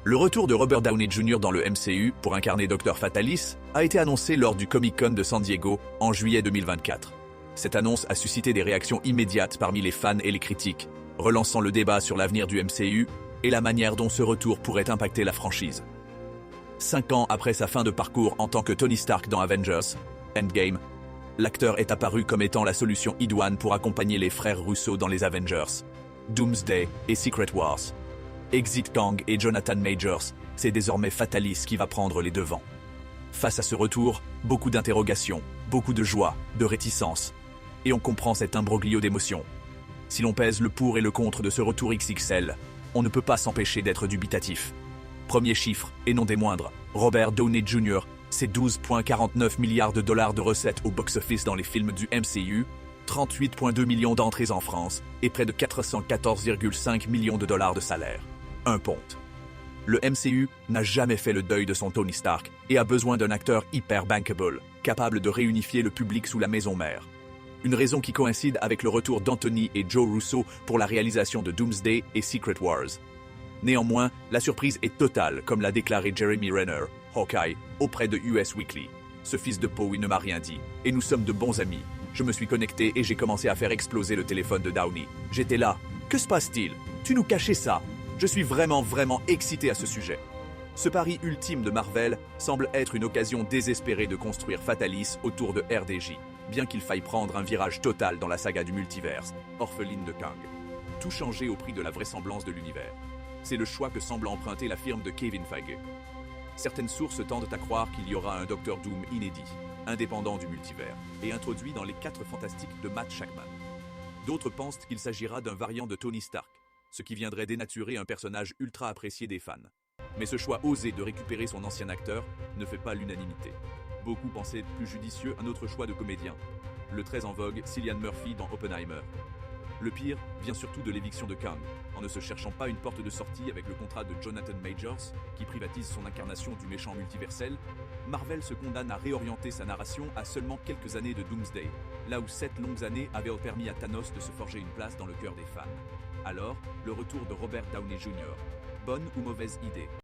Le retour de Robert Downey Jr. dans le MCU pour incarner Dr. Fatalis a été annoncé lors du Comic-Con de San Diego en juillet 2024. Cette annonce a suscité des réactions immédiates parmi les fans et les critiques, relançant le débat sur l'avenir du MCU et la manière dont ce retour pourrait impacter la franchise. 5 ans après sa fin de parcours en tant que Tony Stark dans Avengers Endgame, l'acteur est apparu comme étant la solution idoine pour accompagner les frères Russo dans les Avengers, Doomsday et Secret Wars. Exit Kang et Jonathan Majors, c'est désormais Fatalis qui va prendre les devants. Face à ce retour, beaucoup d'interrogations, beaucoup de joie, de réticence. Et on comprend cet imbroglio d'émotions. Si l'on pèse le pour et le contre de ce retour XXL, on ne peut pas s'empêcher d'être dubitatif. Premier chiffre, et non des moindres, Robert Downey Jr., c'est 12,49 milliards de dollars de recettes au box-office dans les films du MCU, 38,2 millions d'entrées en France et près de 414,5 millions de dollars de salaire. Un ponte. Le MCU n'a jamais fait le deuil de son Tony Stark et a besoin d'un acteur hyper bankable, capable de réunifier le public sous la maison mère. Une raison qui coïncide avec le retour d'Anthony et Joe Russo pour la réalisation de Doomsday et Secret Wars. Néanmoins, la surprise est totale, comme l'a déclaré Jeremy Renner, Hawkeye, auprès de US Weekly. Ce fils de Poe, il ne m'a rien dit, et nous sommes de bons amis. Je me suis connecté et j'ai commencé à faire exploser le téléphone de Downey. J'étais là. Que se passe-t-il? Tu nous cachais ça? Je suis vraiment excité à ce sujet. Ce pari ultime de Marvel semble être une occasion désespérée de construire Fatalis autour de RDJ, bien qu'il faille prendre un virage total dans la saga du multiverse, orpheline de Kang. Tout changer au prix de la vraisemblance de l'univers. C'est le choix que semble emprunter la firme de Kevin Feige. Certaines sources tendent à croire qu'il y aura un Docteur Doom inédit, indépendant du multivers, et introduit dans les 4 Fantastiques de Matt Shakman. D'autres pensent qu'il s'agira d'un variant de Tony Stark, ce qui viendrait dénaturer un personnage ultra apprécié des fans. Mais ce choix osé de récupérer son ancien acteur ne fait pas l'unanimité. Beaucoup pensaient plus judicieux un autre choix de comédien, le très en vogue Cillian Murphy dans Oppenheimer. Le pire vient surtout de l'éviction de Kang, en ne se cherchant pas une porte de sortie avec le contrat de Jonathan Majors, qui privatise son incarnation du méchant multiversel. Marvel se condamne à réorienter sa narration à seulement quelques années de Doomsday, là où 7 longues années avaient permis à Thanos de se forger une place dans le cœur des fans. Alors, le retour de Robert Downey Jr. Bonne ou mauvaise idée?